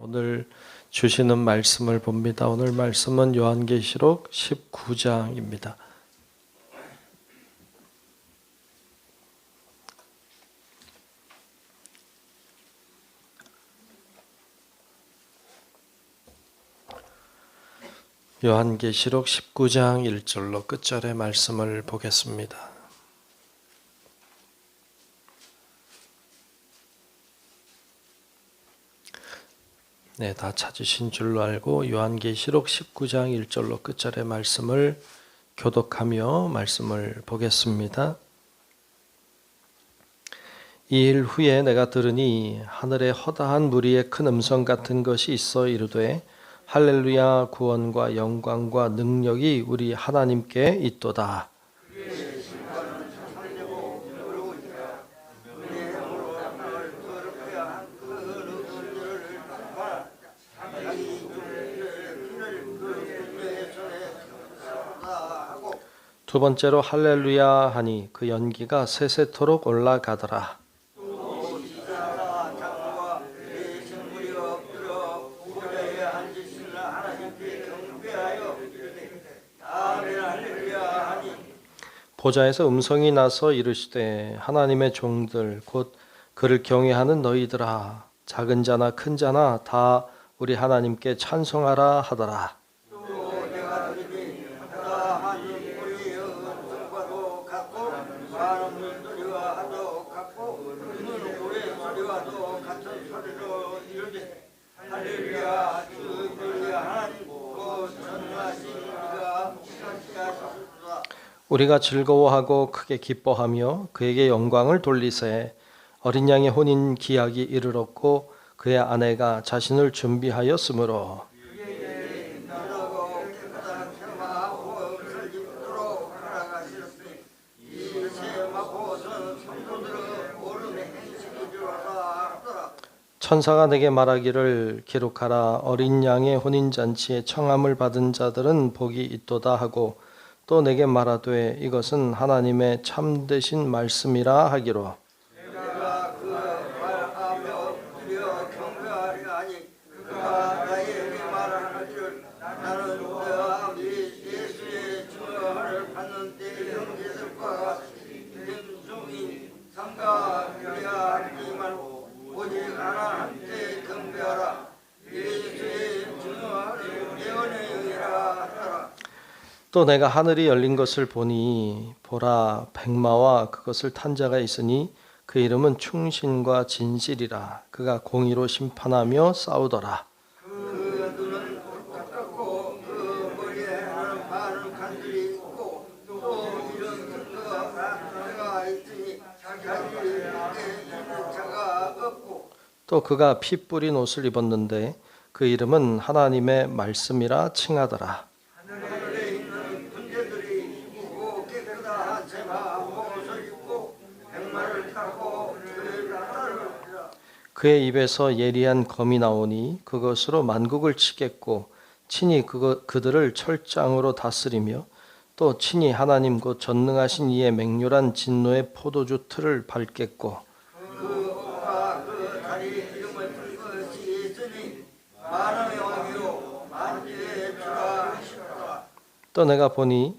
오늘 주시는 말씀을 봅니다. 오늘 말씀은 요한계시록 19장입니다. 요한계시록 19장 1절로 끝절의 말씀을 보겠습니다. 네, 다 찾으신 줄로 알고 요한계시록 19장 1절로 끝절의 말씀을 교독하며 말씀을 보겠습니다. 이 일 후에 내가 들으니 하늘에 허다한 무리의 큰 음성 같은 것이 있어 이르되 할렐루야, 구원과 영광과 능력이 우리 하나님께 있도다. 두 번째로 할렐루야 하니 그 연기가 세세토록 올라가더라. 보좌에서 음성이 나서 이르시되 하나님의 종들 곧 그를 경외하는 너희들아, 작은 자나 큰 자나 다 우리 하나님께 찬송하라 하더라. 우리가 즐거워하고 크게 기뻐하며 그에게 영광을 돌리세. 어린 양의 혼인 기약이 이르렀고 그의 아내가 자신을 준비하였으므로 천사가 내게 말하기를 기록하라. 어린 양의 혼인잔치에 청함을 받은 자들은 복이 있도다 하고 또 내게 말하되 이것은 하나님의 참되신 말씀이라 하기로. 내가 그 말하며 드려 경배하려 하니 그가 나에게 말하기를 나는 너와 예수의 증언을 받는 때 형제들과 같이 종인 삼가 그래야 하니만 오직 하나님께 경배하라. 예수의 증언을 예언의 영이라 하더라. 또 내가 하늘이 열린 것을 보니 보라, 백마와 그것을 탄 자가 있으니 그 이름은 충신과 진실이라. 그가 공의로 심판하며 싸우더라. 그 눈은 가깝고 그 머리에 많은 관들이 있고 또 이런 근거가 있으니 자기에게 있는 자가 없고 또 그가 피 뿌린 옷을 입었는데 그 이름은 하나님의 말씀이라 칭하더라. 그의 입에서 예리한 검이 나오니 그것으로 만국을 치겠고 친히 그들을 철장으로 다스리며 또 친히 하나님 곧 전능하신 이의 맹렬한 진노의 포도주 틀을 밟겠고 또 내가 보니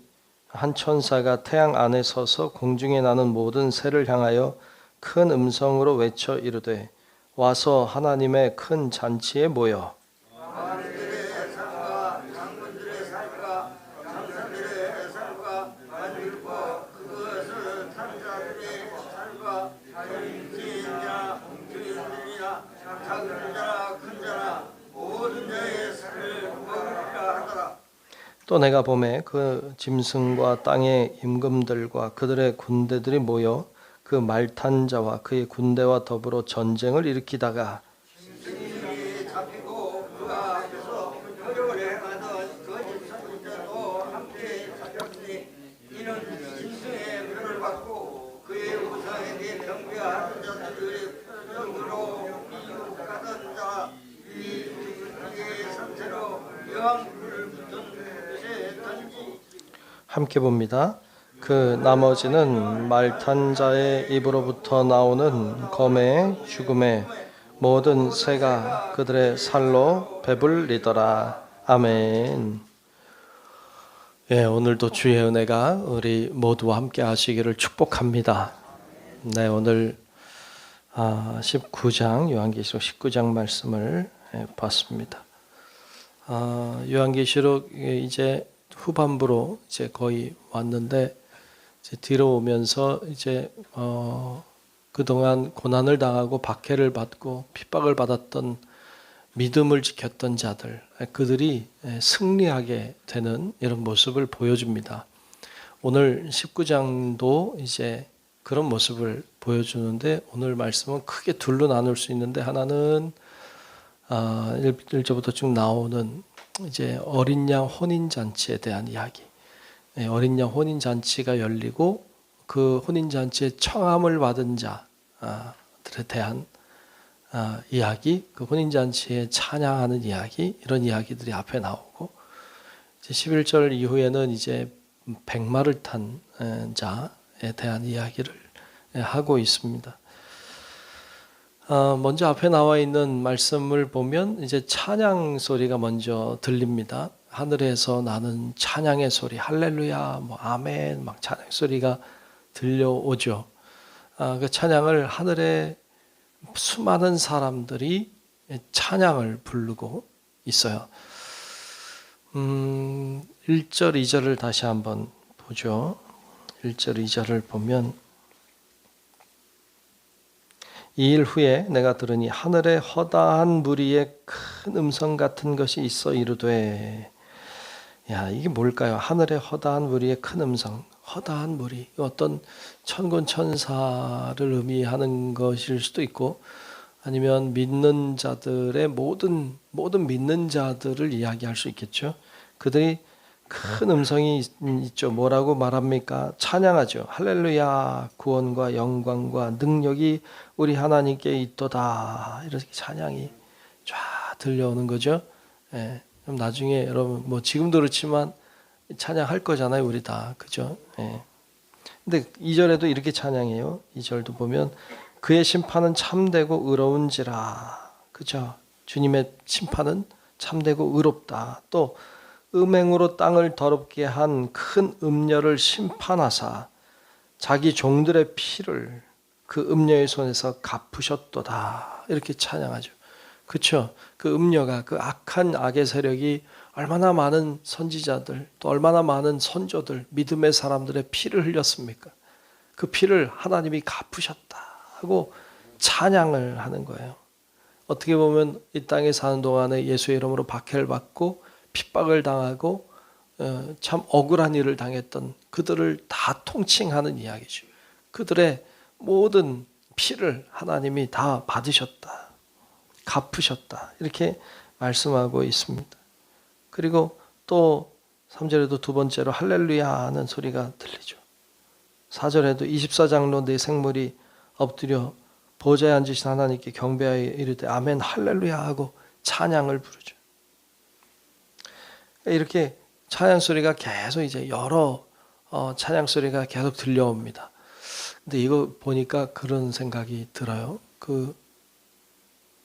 한 천사가 태양 안에 서서 공중에 나는 모든 새를 향하여 큰 음성으로 외쳐 이르되 와서 하나님의 큰 잔치에 모여 왕들의 삶과 장군들의 삶과 장사들의 삶과 만일과 그것을 탄 자들의 삶과 자유인이나 주인들이나 작은 자나 큰 자나 모든 자의 삶을 구하리라 하더라. 또 내가 보매 그 짐승과 땅의 임금들과 그들의 군대들이 모여 그 말 탄 자와 그의 군대와 더불어 전쟁을 일으키다가 짐승이 잡히고 그 앞에서 표적을 행하던 거짓 선지자도 함께 잡혔으니 이는 짐승의 표를 받고 그의 우상에게 경배하는 자들의 표적으로 미혹하던 자 이 그의 상태로 여왕불을 붙은 곳에 던지 함께 봅니다. 그 나머지는 말 탄 자의 입으로부터 나오는 검의 죽음의 모든 새가 그들의 살로 배불리더라. 아멘. 예, 오늘도 주의 은혜가 우리 모두와 함께 하시기를 축복합니다. 네, 오늘 19장 요한계시록 19장 말씀을 봤습니다. 요한계시록 이제 후반부로 이제 거의 왔는데 이제 뒤로 오면서 이제 그동안 고난을 당하고 박해를 받고 핍박을 받았던 믿음을 지켰던 자들, 그들이 승리하게 되는 이런 모습을 보여줍니다. 오늘 19장도 이제 그런 모습을 보여주는데 오늘 말씀은 크게 둘로 나눌 수 있는데 하나는 1절부터 쭉 나오는 이제 어린 양 혼인잔치에 대한 이야기. 어린 양 혼인잔치가 열리고 그 혼인잔치에 청함을 받은 자들에 대한 이야기, 그 혼인잔치에 찬양하는 이야기, 이런 이야기들이 앞에 나오고 이제 11절 이후에는 이제 백마를 탄 자에 대한 이야기를 하고 있습니다. 먼저 앞에 나와 있는 말씀을 보면 이제 찬양 소리가 먼저 들립니다. 하늘에서 나는 찬양의 소리, 할렐루야, 뭐 아멘, 막 찬양 소리가 들려오죠. 그 찬양을 하늘에 수많은 사람들이 찬양을 부르고 있어요. 1절, 2절을 다시 한번 보죠. 1절, 2절을 보면 이 일 후에 내가 들으니 하늘에 허다한 무리의 큰 음성 같은 것이 있어 이르되, 야, 이게 뭘까요? 하늘에 허다한 무리의 큰 음성. 허다한 무리, 어떤 천군 천사를 의미하는 것일 수도 있고 아니면 믿는 자들의 모든 믿는 자들을 이야기할 수 있겠죠. 그들이 큰 음성이 있죠. 뭐라고 말합니까? 찬양하죠. 할렐루야, 구원과 영광과 능력이 우리 하나님께 있도다. 이렇게 찬양이 쫙 들려오는 거죠. 예. 그럼 나중에 여러분 뭐 지금도 그렇지만 찬양할 거잖아요, 우리 다. 그죠? 예. 근데 2절에도 이렇게 찬양해요. 2절도 보면 그의 심판은 참되고 의로운지라. 그죠? 주님의 심판은 참되고 의롭다. 또 음행으로 땅을 더럽게 한 큰 음녀를 심판하사 자기 종들의 피를 그 음녀의 손에서 갚으셨도다. 이렇게 찬양하죠. 그렇죠? 그 음녀가, 그 악한 악의 세력이 얼마나 많은 선지자들, 또 얼마나 많은 선조들, 믿음의 사람들의 피를 흘렸습니까? 그 피를 하나님이 갚으셨다 하고 찬양을 하는 거예요. 어떻게 보면 이 땅에 사는 동안에 예수의 이름으로 박해를 받고 핍박을 당하고 참 억울한 일을 당했던 그들을 다 통칭하는 이야기죠. 그들의 모든 피를 하나님이 다 받으셨다, 갚으셨다, 이렇게 말씀하고 있습니다. 그리고 또 3절에도 두 번째로 할렐루야 하는 소리가 들리죠. 4절에도 24장로 네 생물이 엎드려 보좌에 앉으신 하나님께 경배하여 이르되 아멘 할렐루야 하고 찬양을 부르죠. 이렇게 찬양 소리가 계속 이제 여러 찬양 소리가 계속 들려옵니다. 근데 이거 보니까 그런 생각이 들어요.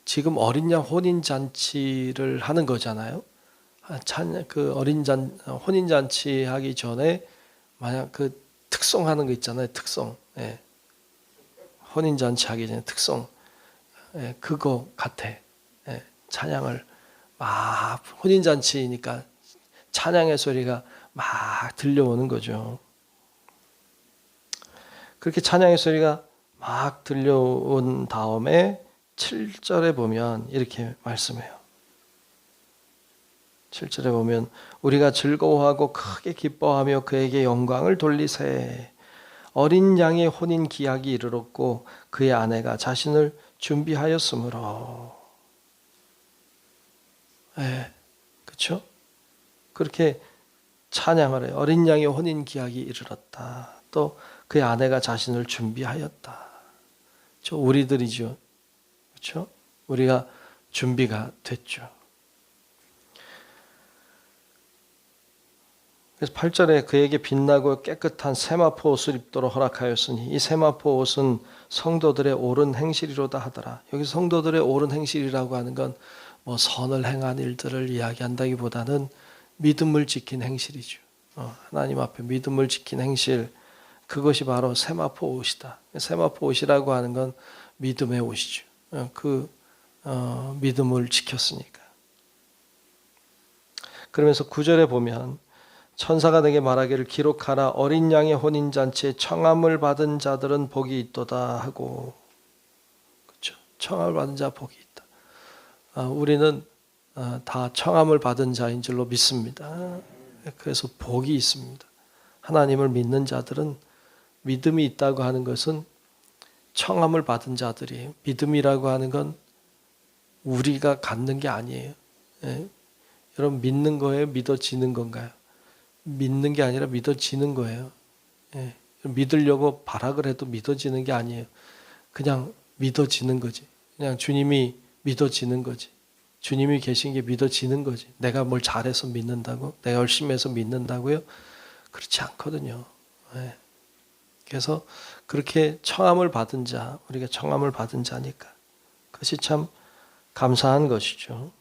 지금 어린 양 혼인 잔치를 하는 거잖아요. 그 혼인 잔치 하기 전에 만약 그 특송하는 거 있잖아요. 특송. 예. 혼인 잔치 하기 전에 특송. 예, 그거 같아. 예, 찬양을 막 혼인 잔치니까 찬양의 소리가 막 들려오는 거죠. 그렇게 찬양의 소리가 막 들려온 다음에 7절에 보면 이렇게 말씀해요. 7절에 보면 우리가 즐거워하고 크게 기뻐하며 그에게 영광을 돌리세. 어린 양의 혼인 기약이 이르렀고 그의 아내가 자신을 준비하였으므로. 예, 그렇죠? 그렇게 찬양을 해요. 어린 양의 혼인 기약이 이르렀다. 또 그의 아내가 자신을 준비하였다. 저 우리들이죠. 그렇죠? 우리가 준비가 됐죠. 그래서 8절에 그에게 빛나고 깨끗한 세마포 옷을 입도록 허락하였으니 이 세마포 옷은 성도들의 옳은 행실이로다 하더라. 여기 성도들의 옳은 행실이라고 하는 건 뭐 선을 행한 일들을 이야기한다기보다는 믿음을 지킨 행실이죠. 하나님 앞에 믿음을 지킨 행실, 그것이 바로 세마포 옷이다. 세마포 옷이라고 하는 건 믿음의 옷이죠. 믿음을 지켰으니까. 그러면서 9절에 보면 천사가 내게 말하기를 기록하라 어린 양의 혼인잔치에 청함을 받은 자들은 복이 있도다 하고, 그렇죠? 청함을 받은 자 복이 있다. 우리는 다 청함을 받은 자인 줄로 믿습니다. 그래서 복이 있습니다. 하나님을 믿는 자들은 믿음이 있다고 하는 것은 청함을 받은 자들이에요. 믿음이라고 하는 건 우리가 갖는 게 아니에요. 여러분 믿는 거예요? 믿어지는 건가요? 믿는 게 아니라 믿어지는 거예요. 믿으려고 발악을 해도 믿어지는 게 아니에요. 그냥 믿어지는 거지. 그냥 주님이 믿어지는 거지. 주님이 계신 게 믿어지는 거지. 내가 뭘 잘해서 믿는다고? 내가 열심히 해서 믿는다고요? 그렇지 않거든요. 그래서 그렇게 청함을 받은 자, 우리가 청함을 받은 자니까 그것이 참 감사한 것이죠.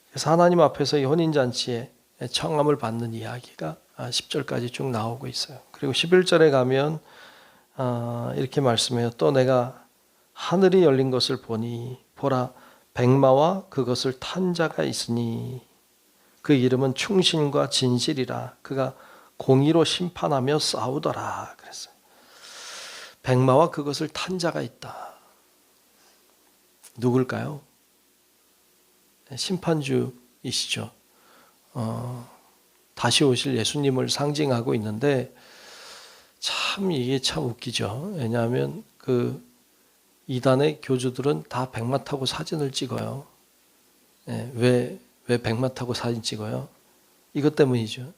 그래서 하나님 앞에서 이 혼인잔치에 청함을 받는 이야기가 10절까지 쭉 나오고 있어요. 그리고 11절에 가면 이렇게 말씀해요. 또 내가 하늘이 열린 것을 보니 보라 백마와 그것을 탄 자가 있으니 그 이름은 충신과 진실이라 그가 공의로 심판하며 싸우더라 그랬어요. 백마와 그것을 탄 자가 있다. 누굴까요? 심판주이시죠. 다시 오실 예수님을 상징하고 있는데 참 이게 참 웃기죠. 왜냐하면 그 이단의 교주들은 다 백마 타고 사진을 찍어요. 왜 백마 타고 사진 찍어요? 이것 때문이죠.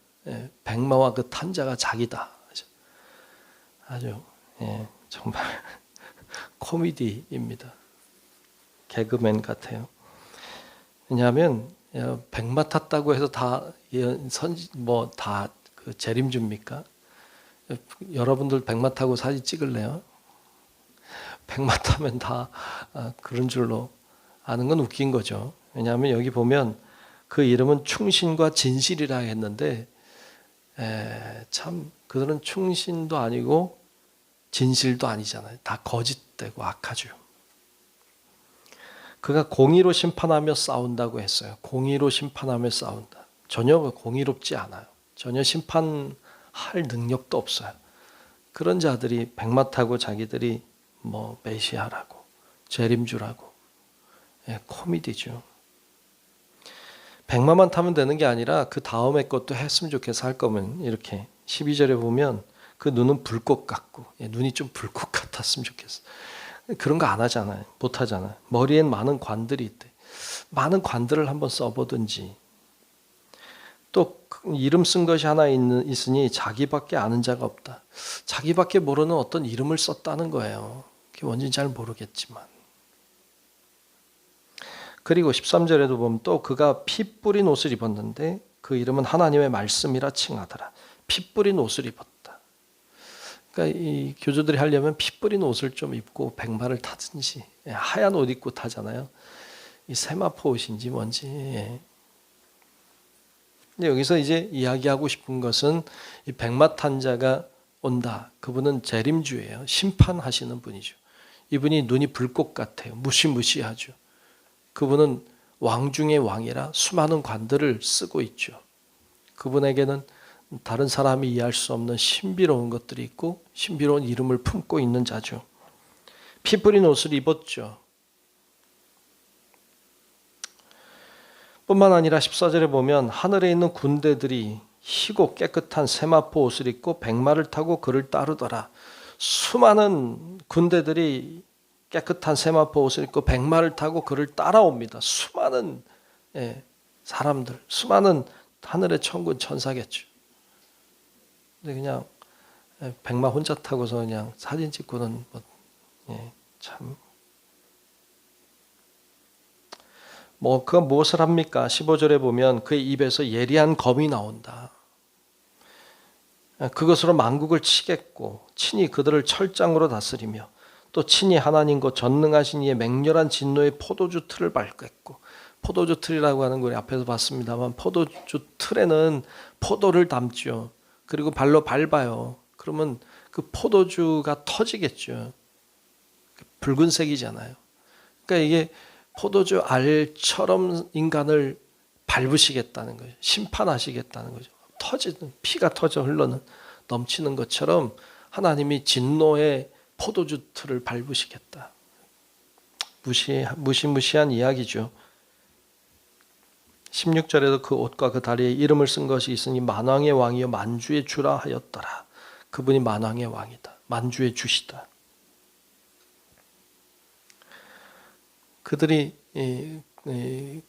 백마와 그 탄 자가 자기다. 아주 정말 코미디입니다. 개그맨 같아요. 왜냐하면 백마 탔다고 해서 다 그 재림줍니까? 여러분들 백마 타고 사진 찍을래요? 백마 타면 다 그런 줄로 아는 건 웃긴 거죠. 왜냐하면 여기 보면 그 이름은 충신과 진실이라 했는데 참 그들은 충신도 아니고 진실도 아니잖아요. 다 거짓되고 악하죠. 그가 공의로 심판하며 싸운다고 했어요. 공의로 심판하며 싸운다. 전혀 공의롭지 않아요. 전혀 심판할 능력도 없어요. 그런 자들이 백마 타고 자기들이 뭐 메시아라고 재림주라고 코미디죠. 백마만 타면 되는 게 아니라 그 다음에 것도 했으면 좋겠어. 할 거면 이렇게 12절에 보면 그 눈은 불꽃 같고 눈이 좀 불꽃 같았으면 좋겠어. 그런 거 안 하잖아요. 못 하잖아요. 머리엔 많은 관들이 있대. 많은 관들을 한번 써보든지. 또 이름 쓴 것이 하나 있으니 자기밖에 아는 자가 없다. 자기밖에 모르는 어떤 이름을 썼다는 거예요. 그게 뭔지는 잘 모르겠지만. 그리고 13절에도 보면 또 그가 피 뿌린 옷을 입었는데 그 이름은 하나님의 말씀이라 칭하더라. 피 뿌린 옷을 입었다. 그러니까 이 교주들이 하려면 피 뿌린 옷을 좀 입고 백마를 타든지 하얀 옷 입고 타잖아요. 이 세마포 옷인지 뭔지. 근데 여기서 이제 이야기하고 싶은 것은 이 백마 탄 자가 온다. 그분은 재림주예요. 심판하시는 분이죠. 이분이 눈이 불꽃 같아요. 무시무시하죠. 그분은 왕 중의 왕이라 수많은 관들을 쓰고 있죠. 그분에게는 다른 사람이 이해할 수 없는 신비로운 것들이 있고 신비로운 이름을 품고 있는 자죠. 피 뿌린 옷을 입었죠. 뿐만 아니라 14절에 보면 하늘에 있는 군대들이 희고 깨끗한 세마포 옷을 입고 백마를 타고 그를 따르더라. 수많은 군대들이 깨끗한 세마포 옷을 입고 백마를 타고 그를 따라옵니다. 수많은 사람들, 수많은 하늘의 천군 천사겠죠. 근데 그냥 백마 혼자 타고서 그냥 사진 찍고는 참 그가 무엇을 합니까? 15절에 보면 그의 입에서 예리한 검이 나온다. 그것으로 만국을 치겠고 친히 그들을 철장으로 다스리며 또 친히 하나님 곧 전능하신 이의 맹렬한 진노의 포도주 틀을 밟겠고, 포도주 틀이라고 하는 거 우리 앞에서 봤습니다만 포도주 틀에는 포도를 담죠. 그리고 발로 밟아요. 그러면 그 포도주가 터지겠죠. 붉은색이잖아요. 그러니까 이게 포도주 알처럼 인간을 밟으시겠다는 거죠. 심판하시겠다는 거죠. 터지는 피가 터져 흘러는 넘치는 것처럼 하나님이 진노의 포도주 틀을 밟으시겠다. 무시무시한 이야기죠. 16절에도 그 옷과 그 다리에 이름을 쓴 것이 있으니 만왕의 왕이요 만주의 주라 하였더라. 그분이 만왕의 왕이다. 만주의 주시다. 그들이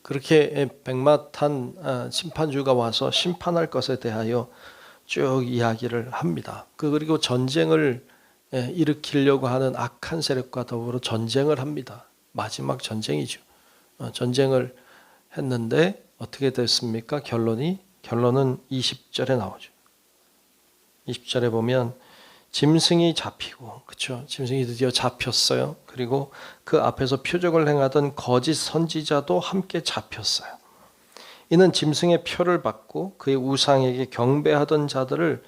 그렇게 백마탄 심판주가 와서 심판할 것에 대하여 쭉 이야기를 합니다. 그리고 전쟁을 일으키려고 하는 악한 세력과 더불어 전쟁을 합니다. 마지막 전쟁이죠. 전쟁을 했는데 어떻게 됐습니까? 결론은 20절에 나오죠. 20절에 보면 짐승이 잡히고, 그렇죠? 짐승이 드디어 잡혔어요. 그리고 그 앞에서 표적을 행하던 거짓 선지자도 함께 잡혔어요. 이는 짐승의 표를 받고 그의 우상에게 경배하던 자들을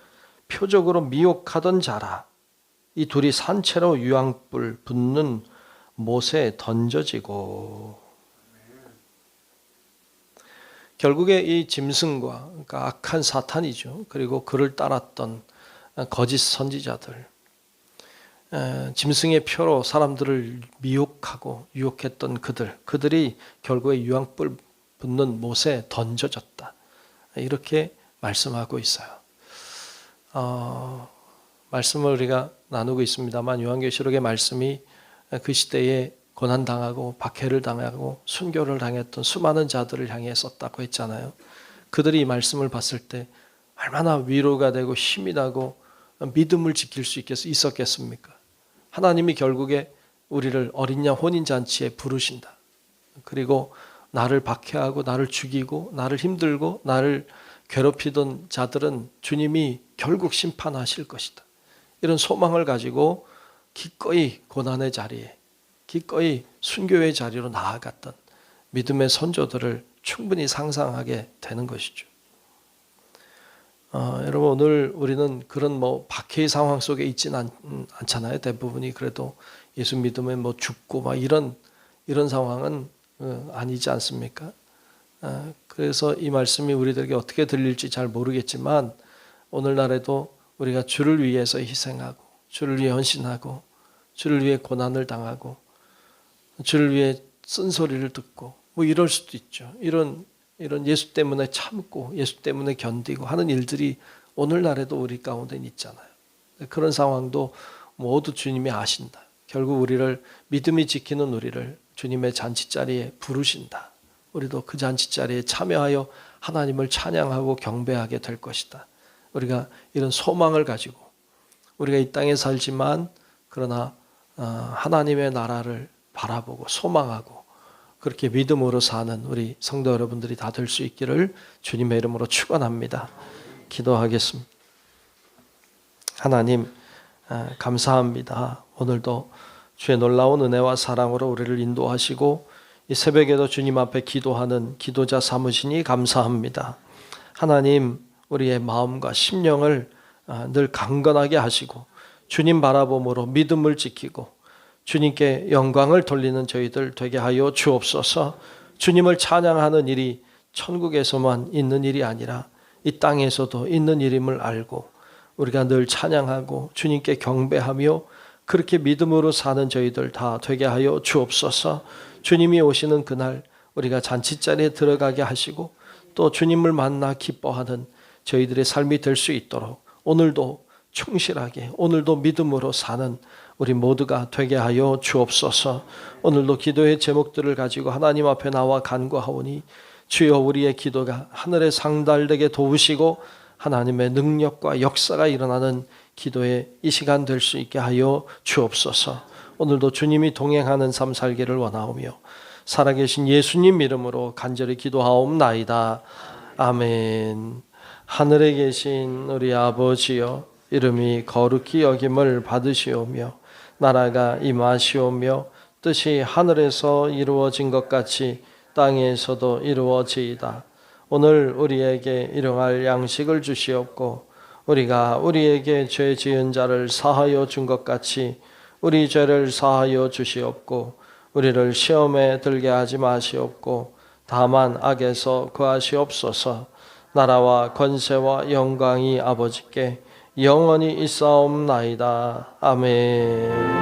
표적으로 미혹하던 자라. 이 둘이 산채로 유황불 붙는 못에 던져지고, 결국에 이 짐승과, 그러니까 악한 사탄이죠. 그리고 그를 따랐던 거짓 선지자들, 짐승의 표로 사람들을 미혹하고 유혹했던 그들이 결국에 유황불 붙는 못에 던져졌다. 이렇게 말씀하고 있어요. 말씀을 우리가 나누고 있습니다만 요한계시록의 말씀이 그 시대에 고난당하고 박해를 당하고 순교를 당했던 수많은 자들을 향해 썼다고 했잖아요. 그들이 이 말씀을 봤을 때 얼마나 위로가 되고 힘이 나고 믿음을 지킬 수 있었겠습니까? 하나님이 결국에 우리를 어린 양 혼인잔치에 부르신다. 그리고 나를 박해하고 나를 죽이고 나를 힘들고 나를 괴롭히던 자들은 주님이 결국 심판하실 것이다. 이런 소망을 가지고 기꺼이 고난의 자리에, 기꺼이 순교의 자리로 나아갔던 믿음의 선조들을 충분히 상상하게 되는 것이죠. 여러분, 오늘 우리는 그런 박해의 상황 속에 있지는 않잖아요. 대부분이 그래도 예수 믿으면 죽고 이런 상황은 아니지 않습니까? 그래서 이 말씀이 우리들에게 어떻게 들릴지 잘 모르겠지만 오늘날에도 우리가 주를 위해서 희생하고 주를 위해 헌신하고 주를 위해 고난을 당하고 주를 위해 쓴소리를 듣고 이럴 수도 있죠. 이런 예수 때문에 참고 예수 때문에 견디고 하는 일들이 오늘날에도 우리 가운데 있잖아요. 그런 상황도 모두 주님이 아신다. 결국 우리를 믿음이 지키는 우리를 주님의 잔치자리에 부르신다. 우리도 그 잔치자리에 참여하여 하나님을 찬양하고 경배하게 될 것이다. 우리가 이런 소망을 가지고 우리가 이 땅에 살지만 그러나 하나님의 나라를 바라보고 소망하고 그렇게 믿음으로 사는 우리 성도 여러분들이 다 될 수 있기를 주님의 이름으로 축원합니다. 기도하겠습니다. 하나님, 감사합니다. 오늘도 주의 놀라운 은혜와 사랑으로 우리를 인도하시고 이 새벽에도 주님 앞에 기도하는 기도자 삼으시니 감사합니다. 하나님, 우리의 마음과 심령을 늘 강건하게 하시고 주님 바라봄으로 믿음을 지키고 주님께 영광을 돌리는 저희들 되게 하여 주옵소서. 주님을 찬양하는 일이 천국에서만 있는 일이 아니라 이 땅에서도 있는 일임을 알고 우리가 늘 찬양하고 주님께 경배하며 그렇게 믿음으로 사는 저희들 다 되게 하여 주옵소서. 주님이 오시는 그날 우리가 잔치자리에 들어가게 하시고 또 주님을 만나 기뻐하는 저희들의 삶이 될 수 있도록 오늘도 충실하게 오늘도 믿음으로 사는 우리 모두가 되게 하여 주옵소서. 오늘도 기도의 제목들을 가지고 하나님 앞에 나와 간구하오니 주여 우리의 기도가 하늘에 상달되게 도우시고 하나님의 능력과 역사가 일어나는 기도의 이 시간 될 수 있게 하여 주옵소서. 오늘도 주님이 동행하는 삶 살기를 원하오며 살아계신 예수님 이름으로 간절히 기도하옵나이다. 아멘. 하늘에 계신 우리 아버지여, 이름이 거룩히 여김을 받으시오며 나라가 임하시오며 뜻이 하늘에서 이루어진 것 같이 땅에서도 이루어지이다. 오늘 우리에게 일용할 양식을 주시옵고 우리가 우리에게 죄 지은 자를 사하여 준 것 같이 우리 죄를 사하여 주시옵고 우리를 시험에 들게 하지 마시옵고 다만 악에서 구하시옵소서. 나라와 권세와 영광이 아버지께 영원히 있사옵나이다. 아멘.